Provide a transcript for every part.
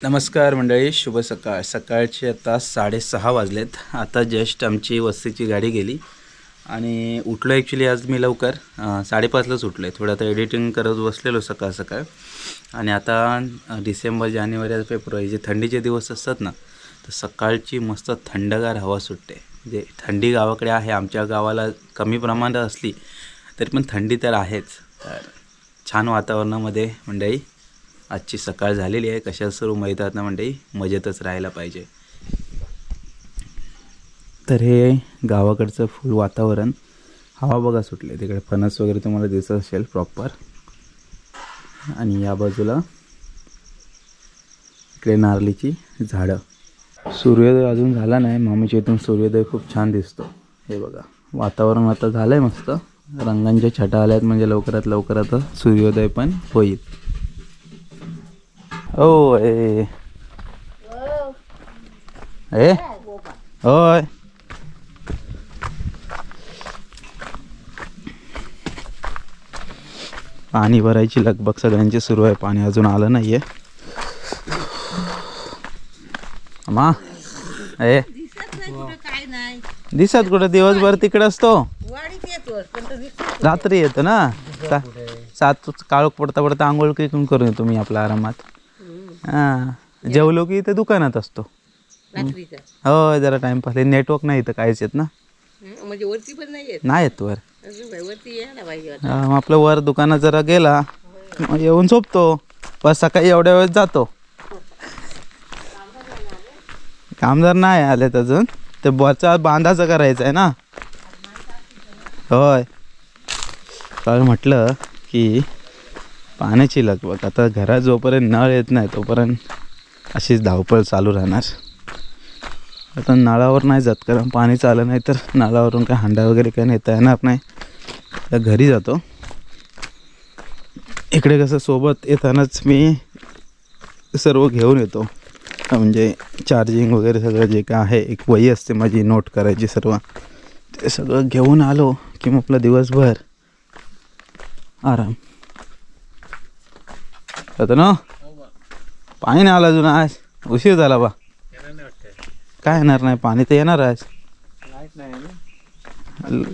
नमस्कार मंडळी, शुभ सकाळ. सकाळचे आता 6:30 वाजलेत. आता जस्ट आमची वस्तीची गाडी गेली आणि उठलो. ॲक्च्युली आज मी लवकर 5:30लाच उठलो आहे. थोडं आता एडिटिंग करत बसलेलो सकाळ सकाळ. आणि आता डिसेंबर, जानेवारी, फेब्रुवारी जे थंडीचे दिवस असतात ना, तर सकाळची मस्त थंडगार हवा सुटते. म्हणजे थंडी गावाकडे आहे, आमच्या गावाला कमी प्रमाणात असली तरी पण थंडी तर आहेच. तर छान वातावरणामध्ये मंडळी आजची सकाळ झालेली आहे. कशा सुरू माहीतात ना मंडळी, मजेतच राहायला पाहिजे. तर हे गावाकडचं फुल वातावरण, हवा बघा सुटले. तिकडे फणस वगैरे तुम्हाला दिसत असेल प्रॉपर. आणि या बाजूला इकडे नारळीची झाडं. सूर्योदय अजून झाला नाही, मामीच्या इथून सूर्योदय खूप छान दिसतो. हे बघा, वातावरण आता झालं आहे मस्त. रंगांच्या छटा आल्यात म्हणजे लवकरात लवकर आता सूर्योदय पण होईल. ओ ए ए होय, पाणी भरायची लगबग सगळ्यांची सुरू आहे. पाणी अजून आलं नाहीये. अम्मा ए दिसत कुठं, दिवसभर तिकडे असतो, रात्री येतो ना. 7 काळोख पडता पडता आंघोळ करून करून येतो मी आपल्या आरामात. हां, जेवलो की इथे दुकानात असतो. हो, जरा टाइमपास. नेटवर्क नाही इथं काहीच येत ना, म्हणजे वरती पण नाही येत वर. वरती यायला पाहिजे. मग आपलं वर दुकानात जरा गेला मग येऊन झोपतो. बस सकाळी एवढ्या वेळेस जातो. कामदार नाही आलेत अजून, ते वरचा बांधाचं करायचं आहे ना. होय, काल म्हटलं की पाण्याची लगबग. आता घरात जोपर्यंत नळ येत नाही तोपर्यंत अशीच धावपळ चालू राहणार. आता नळावर नाही जात, कारण पाणी चाललं नाही तर नळावरून काय हांडा वगैरे काय नेता येणार नाही. तर घरी जातो. इकडे कसं सोबत येतानाच मी सर्व घेऊन येतो, म्हणजे चार्जिंग वगैरे सगळं जे काय आहे. एक वही असते माझी नोट करायची सर्व, ते सगळं घेऊन आलो की मग आपला दिवसभर आराम. आता ना पाणी नाही आलं अजून, आज उशीर झाला बा. काय येणार नाही, पाणी तर येणार आज.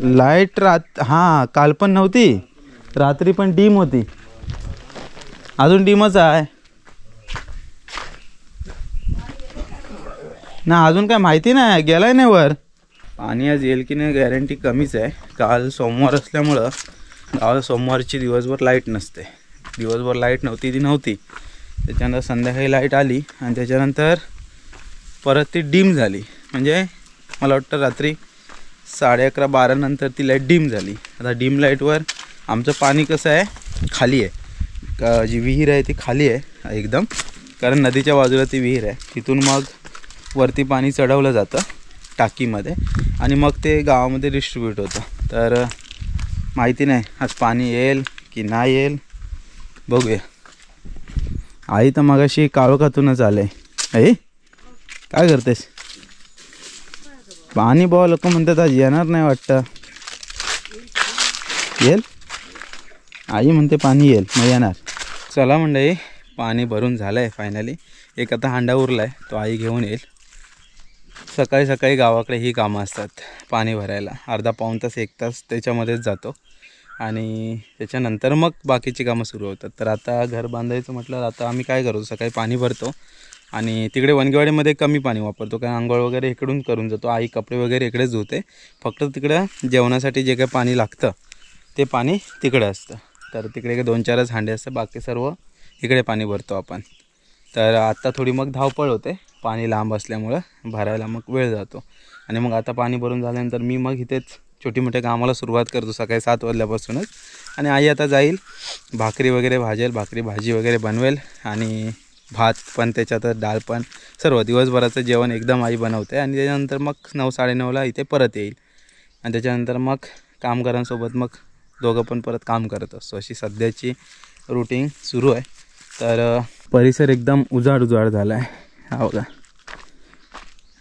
लाईट हां, काल पण नव्हती, रात्री पण डीम होती, अजून डीमच आहे ना. अजून काय माहिती नाही, गेलाय नाही वर. पाणी आज येईल की नाही गॅरंटी कमीच आहे. काल सोमवार असल्यामुळं गावाला सोमवारची दिवसभर लाईट नसते. दिवसभर लाईट नव्हती ती नव्हती. त्याच्यानंतर संध्याकाळी लाईट आली आणि त्याच्यानंतर परत ती डीम झाली. म्हणजे मला वाटतं रात्री 11:30-12 नंतर ती लाईट डीम झाली. आता डीम लाईटवर आमचं पाणी कसं आहे, खाली आहे. जी विहीर आहे ती खाली आहे एकदम, कारण नदीच्या बाजूला ती विहीर आहे. तिथून मग वरती पाणी चढवलं जातं टाकीमध्ये आणि मग ते गावामध्ये डिस्ट्रीब्यूट होतं. तर माहिती नाही आज पाणी येईल की नाही येईल, बघूया. आई तर मगाशी काळोखातूनच आले. आई काय करतेस? पाणी बघा, लोक म्हणतात आज येणार नाही वाटतं. येईल, आई म्हणते पाणी येईल मग येणार. चला मंडळी, पाणी भरून झालं आहे फायनली. एक आता हांडा उरला आहे, तो आई घेऊन येईल. सकाळी सकाळी गावाकडे ही कामं असतात, पाणी भरायला. अर्धा-पाऊण तास 1 तास त्याच्यामध्येच जातो आणि त्याच्यानंतर मग बाकीची कामं सुरू होतात. तर आता घर बांधायचं म्हटलं, आता आम्ही काय करतो, सकाळी पाणी भरतो आणि तिकडे वनगेवाडीमध्ये कमी पाणी वापरतो, कारण आंघोळ वगैरे इकडून करून जातो. आई कपडे वगैरे इकडेच धुते. फक्त तिकडं जेवणासाठी जे काही पाणी लागतं ते पाणी तिकडे असतं. तर तिकडे 2-4च हांडे असतं, बाकी सर्व इकडे पाणी भरतो आपण. तर आता थोडी मग धावपळ होते, पाणी लांब असल्यामुळं भरायला मग वेळ जातो. आणि मग आता पाणी भरून झाल्यानंतर मी मग इथेच छोटी मोठ्या कामाला सुरुवात करतो सकाळी 7 वाजल्यापासूनच. आणि आई आता जाईल, भाकरी वगैरे भाजेल, भाकरी भाजी वगैरे बनवेल आणि भात पण, त्याच्यात डाळ पण, सर्व दिवसभराचं जेवण एकदम आई बनवते. आणि त्याच्यानंतर मग 9-9:30ला इथे परत येईल आणि त्याच्यानंतर मग कामगारांसोबत मग दोघं पण परत काम करत असतो. अशी सध्याची रूटीन सुरू आहे. तर परिसर एकदम उजाड झाला आहे. हा बघा,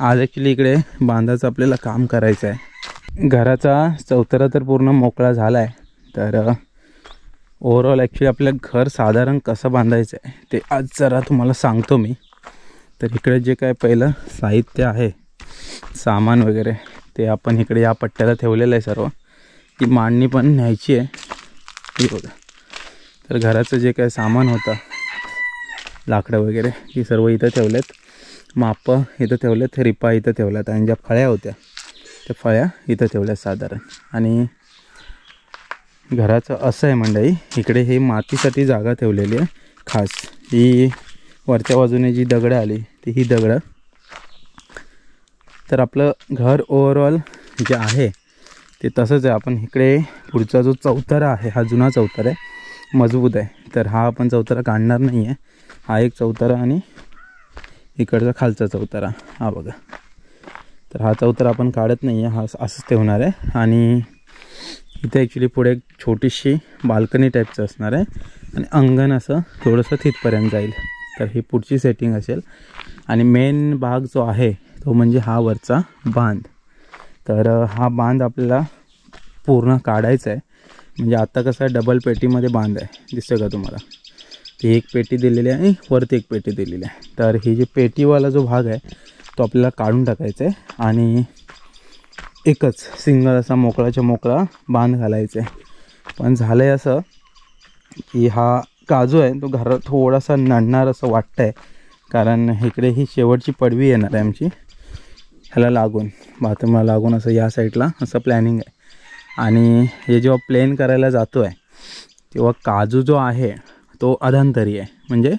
आज ॲक्च्युली इकडे बांधाचं आपल्याला काम करायचं आहे. घराचा चौथरा तर पूर्ण मोकळा झाला आहे. तर ओव्हरऑल ॲक्च्युली आपलं घर साधारण कसं बांधायचं आहे ते आज जरा तुम्हाला सांगतो मी. तर इकडे जे काय पहिलं साहित्य आहे, सामान वगैरे, ते आपण इकडे या पट्ट्याला ठेवलेलं आहे सर्व. ती मांडणी पण न्यायची आहे. हे बघा. तर घराचं जे काय सामान होतं, लाकडं वगैरे, ती सर्व इथं ठेवलेत. मापं इथं ठेवलेत, रिपा इथं ठेवल्यात, आणि ज्या फळ्या होत्या त्या फळ्या इथं ठेवल्यात साधारण. आणि घराचं असं आहे मंडळी, इकडे हे मातीसाठी जागा ठेवलेली आहे खास. ही वरच्या बाजूने जी दगडं आली ती ही दगडं. तर आपलं घर ओव्हरऑल जे आहे ते तसंच आहे. आपण इकडे पुढचा जो चौतारा आहे हा जुना चौतारा आहे, मजबूत आहे. तर हा आपण चौतारा काढणार नाही आहे. हा एक चौतारा आणि इकडचा खालचा चौतारा हा बघा. तर हा चौतारा आपण काढत नाही आहे, हा असंच ठेवणार आहे. आणि इथे ॲक्च्युली पुढे एक छोटीशी बाल्कनी टाईपचं असणार आहे आणि अंगण असं थोडंसं तिथपर्यंत जाईल. तर ही पुढची सेटिंग असेल. आणि मेन भाग जो आहे तो म्हणजे हा वरचा बांध. तर हा बांध आपल्याला पूर्ण काढायचा आहे. म्हणजे आता कसं आहे, डबल पेटीमध्ये बांध आहे, दिसतं का तुम्हाला? ती एक पेटी दिलेली आहे आणि वरती एक पेटी दिलेली आहे. तर ही जी पेटीवाला जो भाग आहे तो आपल्याला काढून टाकायचा आहे आणि एकच सिंगल असा मोकळाच्या मोकळा बांध घालायचा आहे. पण झालं आहे असं की हा काजू आहे तो घरात थोडासा नडणार असं वाटतं आहे. कारण इकडे ही शेवटची पडवी येणार आहे आमची, ह्याला लागून, बाथरूमला लागून असं या साईडला असं प्लॅनिंग आहे. आणि हे जेव्हा प्लेन करायला जातो आहे तेव्हा काजू जो आहे तो अधांतरी आहे, म्हणजे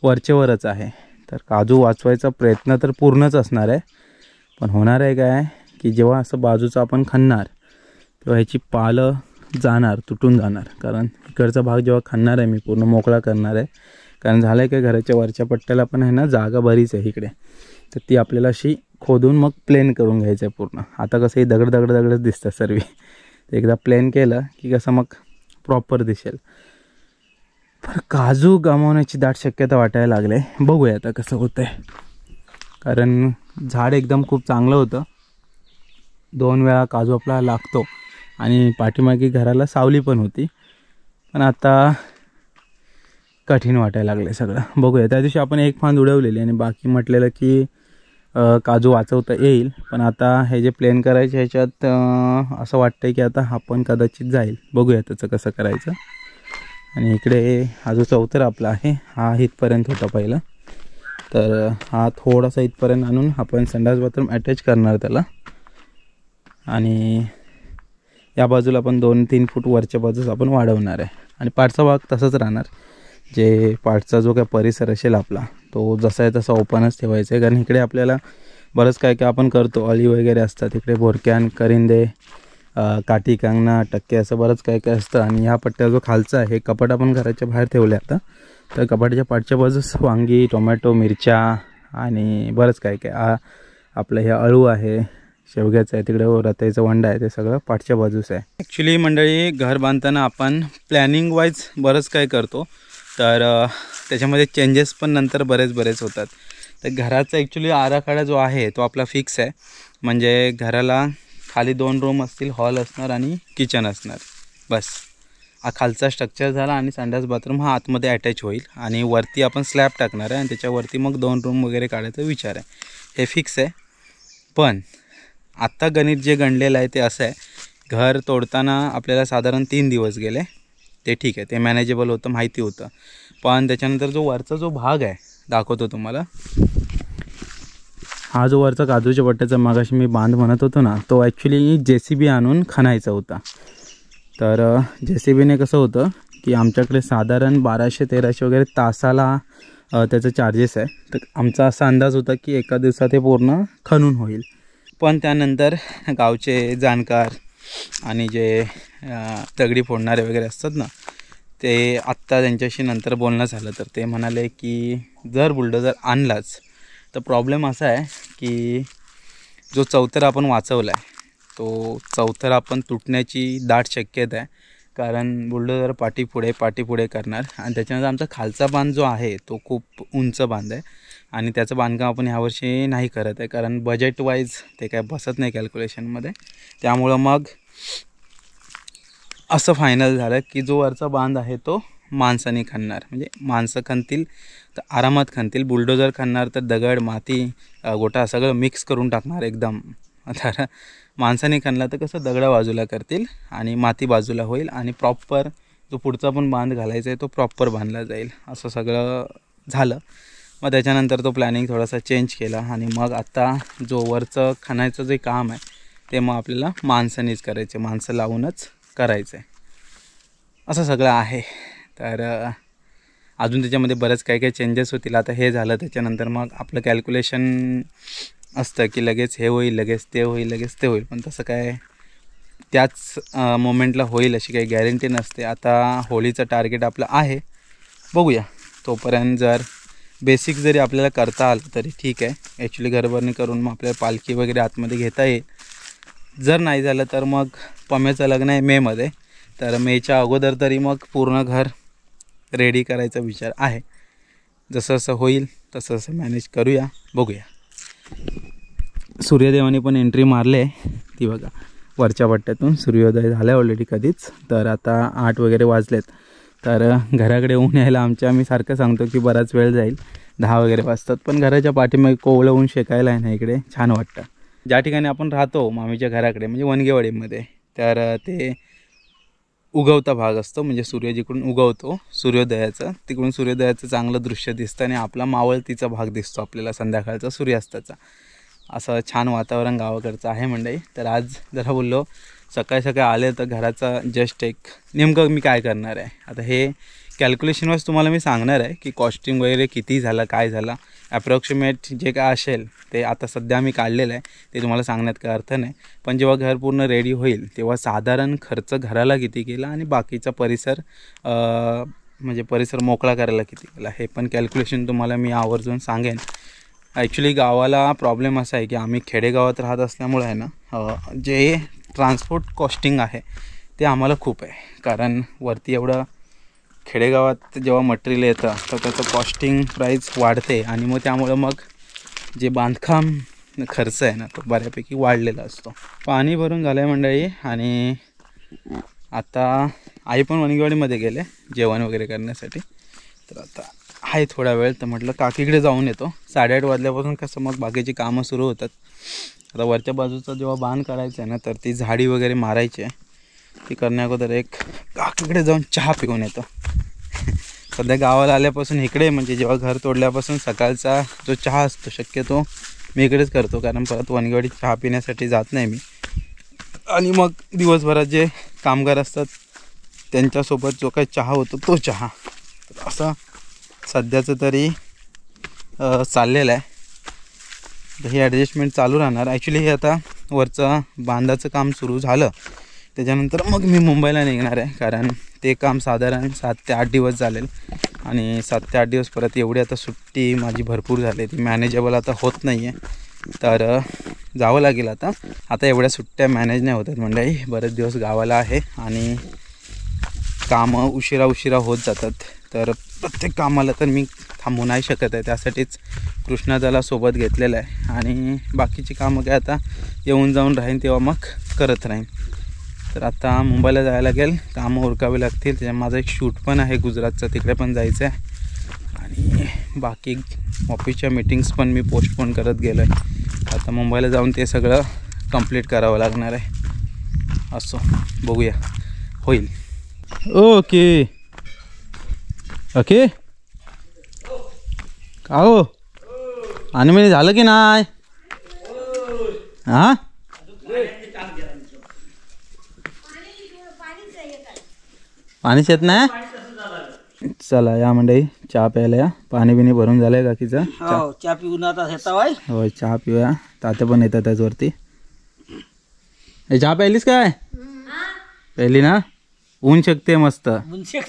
वरचेवरच आहे. तर काजू वाचवायचा प्रयत्न तर पूर्णच असणार आहे. पण होणार आहे काय की जेव्हा असं बाजूचं आपण खणणार तेव्हा ह्याची पालं जाणार, तुटून जाणार. कारण इकडचा भाग जेव्हा खणणार आहे मी, पूर्ण मोकळा करणार आहे. कारण झालं आहे काय, घराच्या वरच्या पट्ट्याला पण आहे ना जागा बरीच आहे इकडे. तर ती आपल्याला अशी खोदून मग प्लेन करून घ्यायचं आहे पूर्ण. आता कसं हे दगडच दिसतं सर्व. एकदा प्लेन केलं की कसं मग प्रॉपर दिसेल. पण काजू गमावण्याची दाट शक्यता वाटायला लागले. बघूया आता कसं होतं आहे. कारण झाड एकदम खूप चांगलं होतं, 2 वेळा काजू आपल्याला लागतो आणि पाठीमागे घराला सावली पण होती. पण आता कठीण वाटायला लागले सगळं. बघूया. त्या दिवशी आपण एक फांद उडवलेली आणि बाकी म्हटलेलं की काजू वाचवता येईल. पण आता हे जे प्लेन करायचे ह्याच्यात असं वाटतं की आता आपण कदाचित जाईल. बघूया त्याचं कसं करायचं. आणि इकडे हा जो चौथरा आपला आहे हा इथपर्यंत होता पहिला. तर हा थोडासा इथपर्यंत आणून आपण संडास बाथरूम अटॅच करणार त्याला. आणि या बाजूला आपण 2-3 फूट वरच्या बाजूस आपण वाढवणार आहे. आणि पाठचा भाग तसाच राहणार. जे पाठचा जो काय परिसर असेल आपला तो जसा आहे तसा ओपनच ठेवायचा आहे. कारण इकडे आपल्याला बरंच काय काय आपण करतो, अळी वगैरे असतात इकडे, बोरक्यान, करिंदे, काठी, कांगणा, टक्के, असं बरंच काय काय असतं. आणि ह्या पट्ट्या जो खालचा आहे कपाट आपण घराच्या बाहेर ठेवले आता. तर कपाटाच्या पाठच्या बाजूस वांगी, टोमॅटो, मिरच्या आणि बरंच काय काय, आपलं हे अळू आहे, शेवग्याचं आहे, तिकडे रताईचं वंडा आहे, ते सगळं पाठच्या बाजूस आहे. ॲक्च्युली मंडळी घर बांधताना आपण प्लॅनिंग वाईज बरंच काय करतो. तर त्याच्यामध्ये चेंजेस पण नंतर बरेच होतात. तर घराचा ॲक्च्युली आराखडा जो आहे तो आपला फिक्स आहे. म्हणजे घराला खाली 2 रूम असतील, हॉल असणार आणि किचन असणार, बस. हा खालचा स्ट्रक्चर झाला आणि संडास बाथरूम हा आतमध्ये अटॅच होईल. आणि वरती आपण स्लॅब टाकणार आहे आणि त्याच्यावरती मग 2 रूम वगैरे काढायचा विचार आहे. हे फिक्स आहे. पण आत्ता गणित जे गणलेलं आहे ते असं आहे, घर तोडताना आपल्याला साधारण 3 दिवस गेले. ते ठीक आहे, ते मॅनेजेबल होतं, माहिती होतं. पण त्याच्यानंतर जो वरचा जो भाग आहे दाखवतो तुम्हाला. हा जो वरचा काजूच्या पट्ट्याचा मागाशी मी बांध म्हणत होतो ना, तो ॲक्च्युली JCB आणून खणायचा होता. तर JCBने कसं होतं की आमच्याकडे साधारण 1200-1300 वगैरे तासाला त्याचं चार्जेस आहे. तर आमचा असा अंदाज होता की एका दिवसात हे पूर्ण खणून होईल. पण त्यानंतर गावचे जाणकार आणि जे दगडी फोडणारे वगैरे असतात ना, ते आत्ता त्यांच्याशी नंतर बोलणं झालं तर ते म्हणाले की जर बुलडोझर आणलाच तर प्रॉब्लेम असा आहे की जो चौथरा आपण वाचवला आहे तो चौथरा आपण तुटण्याची दाट शक्यता आहे. कारण बुलडोझर पाठीपुढे करणार. आणि त्याच्यानंतर आमचा खालचा बांध जो आहे तो खूप उंच बांध आहे आणि त्याचं बांधकाम आपण ह्यावर्षी नाही करत आहे. कारण बजेट वाईज ते काय बसत नाही कॅल्क्युलेशनमध्ये. त्यामुळं मग असं फायनल झालं की जो वरचा बांध आहे तो माणसाने खणणार, म्हणजे माणसं खणतील तर आरामात खणतील, बुलडोजर खणणार तर दगड माती गोटा सगळं मिक्स करून टाकणार एकदम. तर माणसाने खणला तर कसं दगडा बाजूला करतील आणि माती बाजूला होईल आणि प्रॉपर जो पुढचा पण बांध घालायचा आहे तो प्रॉपर बांधला जाईल. असं सगळं झालं. मग त्याच्यानंतर तो प्लॅनिंग थोडासा चेंज केला आणि मग आता जो वरचं खणायचं जे काम आहे ते मग आपल्याला माणसानेच करायचे, माणसं लावूनच करायचं आहे. असं सगळं आहे. तर अजून त्याच्यामध्ये बरंच काही काही चेंजेस होतील. आता हे झालं त्याच्यानंतर मग आपलं कॅल्क्युलेशन असतं की लगेच हे होईल, लगेच ते होईल, लगेच ते होईल. पण तसं काय त्याच मोमेंटला होईल अशी काही गॅरंटी नसते. आता होळीचं टार्गेट आपलं आहे, बघूया. तोपर्यंत जर बेसिक जरी आपल्याला करता आलं तरी ठीक आहे. ॲक्च्युली घरभरणी करून मग आपल्याला पालखी वगैरे आतमध्ये घेता येईल. जर नाही झालं तर मग पम्याचं लग्न आहे मेमध्ये, तर मेच्या अगोदर तरी मग पूर्ण घर रेडी करायचा विचार आहे. जसं जसं होईल तसं तसं मॅनेज करूया, बघूया. सूर्यदेवाने पण एंट्री मारली आहे, ती बघा वरच्या पट्ट्यातून. सूर्योदय झाला ऑलरेडी कधीच. तर आता 8 वगैरे वाजलेत. तर घराकडे ऊन यायला आम्ही सारखं सांगतो की बराच वेळ जाईल, 10 वगैरे वाजतात. पण घराच्या पाठीमागे कोवळं ऊन शेकायला आहे ना, इकडे छान वाटतं. ज्या ठिकाणी आपण राहतो मामीच्या घराकडे म्हणजे वनगेवाडीमध्ये, तर ते उगवता भाग असतो, म्हणजे सूर्य जिकडून उगवतो सूर्योदयाचं, तिकडून सूर्योदयाचं चांगलं दृश्य दिसतं आणि आपला मावळतीचा भाग दिसतो आपल्याला संध्याकाळचा सूर्यास्ताचा. असं छान वातावरण गावाकडचं आहे मंडळी. तर आज जरा बोललो सकाळी सकाळी आले तर घराचा जस्ट एक नेमकं मी काय करणार आहे आता हे कॅल्क्युलेशनवाईज तुम्हाला मी सांगणार आहे की कॉस्टिंग वगैरे किती झालं, काय झालं, ॲप्रॉक्सिमेट जे काय असेल ते आता सध्या मी काढलेलं आहे, ते तुम्हाला सांगण्यात काय अर्थ नाही. पण जेव्हा घर पूर्ण रेडी होईल तेव्हा साधारण खर्च घराला किती केला आणि बाकीचा परिसर म्हणजे परिसर मोकळा करायला किती केला हे पण कॅल्क्युलेशन तुम्हाला मी आवर्जून सांगेन. ॲक्च्युली गावाला प्रॉब्लेम असा आहे की आम्ही खेडेगावात राहत असल्यामुळे आहे ना, जे ट्रान्सपोर्ट कॉस्टिंग आहे ते आम्हाला खूप आहे. कारण वरती एवढं खेडेगावात जेव्हा मटेरियल येतं तर त्याचं कॉस्टिंग प्राईस वाढते आणि मग त्यामुळं मग जे बांधकाम खर्च आहे ना तो बऱ्यापैकी वाढलेला असतो. पाणी भरून झालं आहे मंडळी आणि आता आई पण वनगेवाडीमध्ये गेले जेवण वगैरे करण्यासाठी. तर आता आहे थोडा वेळ, तर म्हटलं काकीकडे जाऊन येतो. 8:30 वाजल्यापासून कसं मग बाकीची कामं सुरू होतात. आता वरच्या बाजूचा जेव्हा बांध काढायचं आहे ना तर ती झाडी वगैरे मारायची आहे, ती करण्याअगोदर एक काकीकडे जाऊन चहा पिऊन येतो. सध्या गावाला आल्यापासून इकडे म्हणजे जेव्हा घर तोडल्यापासून सकाळचा जो चहा असतो शक्यतो मी इकडेच करतो, कारण परत वनगेवाडीत चहा पिण्यासाठी जात नाही मी. आणि मग दिवसभरात जे कामगार असतात त्यांच्यासोबत जो काही चहा होतो तो चहा, असं सध्याचं तरी चाललेलं आहे. तर ही ॲडजस्टमेंट चालू राहणार. ॲक्च्युली हे आता वरचं बांधाचं काम सुरू झालं त्याच्यानंतर मग मी मुंबईला निघणार आहे, कारण ते काम साधारण 7 ते 8 दिवस चालेल आणि 7 ते 8 दिवस परत एवढी आता सुट्टी माझी भरपूर झाली, ती मॅनेजेबल आता होत नाही आहे. तर जावं लागेल आता एवढ्या सुट्ट्या मॅनेज नाही होतात मंडळी. बरेच दिवस गावाला आहे आणि कामं उशिरा होत जातात. तर प्रत्येक कामाला तर मी थांबू नाही शकत आहे, त्यासाठीच कृष्णादाला सोबत घेतलेलं आहे आणि बाकीची कामं काय आता येऊन जाऊन राहीन तेव्हा मग करत राहीन. तर आता मुंबईला जायला लागेल, कामं उरकावे लागतील. त्याच्या माझा एक शूट पण आहे गुजरातचं, तिकडे पण जायचं आहे आणि बाकी ऑफिसच्या मीटिंग्स पण मी पोस्टपोन करत गेलो आहे. आता मुंबईला जाऊन ते सगळं कंप्लीट करावं लागणार आहे. असो बघूया, होईल. ओके ओके का हो आणि म्हणजे झालं की नाही? हां पाणीच येत नाही. चला या मंडळी चहा प्यायला या. पाणी बिणी भरून झालंय काकीचं. चहा पिऊन आता होय चहा पिऊया. तात्या पण येतात त्याचवरती. हे चहा प्यायलीस काय? प्यायली ना? ऊन शकते मस्त.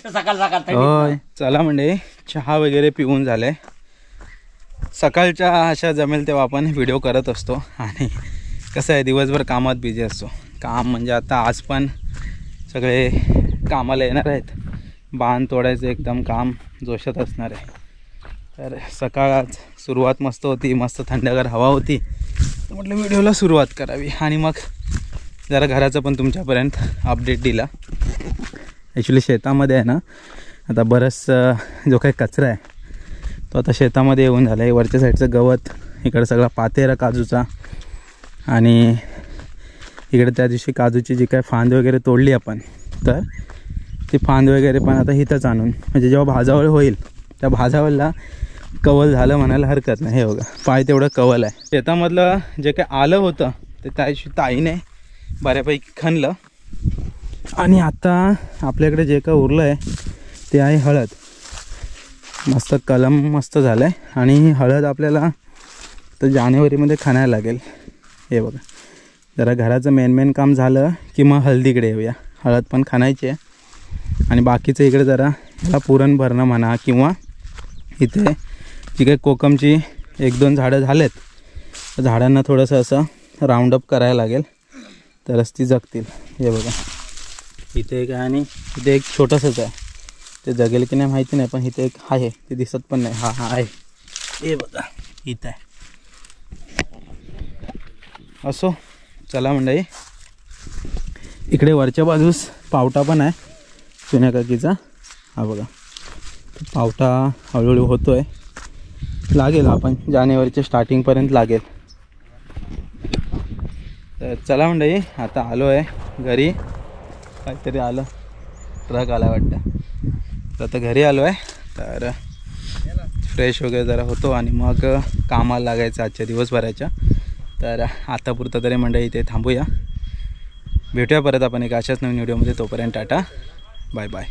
सकाळ होय चला मंडळी चहा वगैरे पिऊन झालंय. सकाळच्या अशा जमेल तेव्हा आपण व्हिडिओ करत असतो आणि कसं आहे दिवसभर कामात बिझी असतो. काम म्हणजे आता आज पण सगळे कामाला येणार आहेत. बांध तोडायचं एकदम काम जोशात असणार आहे. तर सकाळ आज सुरुवात मस्त होती, मस्त थंडगार हवा होती, तर म्हटलं व्हिडिओला सुरुवात करावी आणि मग जरा घराचं पण तुमच्यापर्यंत अपडेट दिला. ॲक्च्युली शेतामध्ये आहे ना आता बरंच जो काही कचरा आहे तो आता शेतामध्ये येऊन झाला आहे. वरच्या साईडचं गवत, इकडं सगळा पातेरा काजूचा, आणि इकडे त्या दिवशी काजूची जी काय फांद वगैरे तोडली आपण, तर ती फांद वगैरे पण आता इथंच आणून, म्हणजे जेव्हा भाजावळ होईल त्या भाजावळला कवल झालं म्हणायला हरकत नाही. हे बघा पाय तेवढं कवल आहे. शेतामधलं जे काय आलं होतं ते त्या दिवशी ताईने बऱ्यापैकी खणलं. आणि आता आपल्याकडे जे काय उरलं आहे ते आहे हळद. मस्त कलम मस्त झालं आहे आणि हळद आपल्याला तर जानेवारीमध्ये खणायला लागेल. हे बघा जरा घराचं मेन काम झालं की मग हळदीकडे येऊया. हळद पण खणायची आहे आणि बाकीचं इकडे जरा ह्याला पुरण भरणं म्हणा, किंवा इथे जी काही कोकमची 1-2 झाडं झालेत, तर झाडांना थोडंसं असं राऊंडअप करायला लागेल तरच ती जगतील. हे बघा इथे एक आहे आणि इथे एक छोटंसंच आहे, ते जगेल की नाही माहिती नाही, पण इथे एक आहे, ते दिसत पण नाही. हा आहे, हे बघा इथं आहे. असो चला मंडळी, इकडे वरच्या बाजूस पावटा पण आहे जुन्या काकीचा. हा बघा पावटा हळूहळू होतो आहे, लागेल आपण जानेवारीच्या स्टार्टिंगपर्यंत लागेल. तर चला मंडळी, आता आलो आहे घरी. काहीतरी आलं, ट्रक आला वाटतं. तर आता घरी आलो आहे, तर फ्रेश वगैरे जरा होतो आणि मग कामाला लागायचं आजच्या दिवसभराच्या. तर आतापुरतं तरी मंडळी इथे थांबूया. भेटूया परत आपण एक अशाच नवीन व्हिडिओमध्ये. तोपर्यंत टाटा बाय बाय.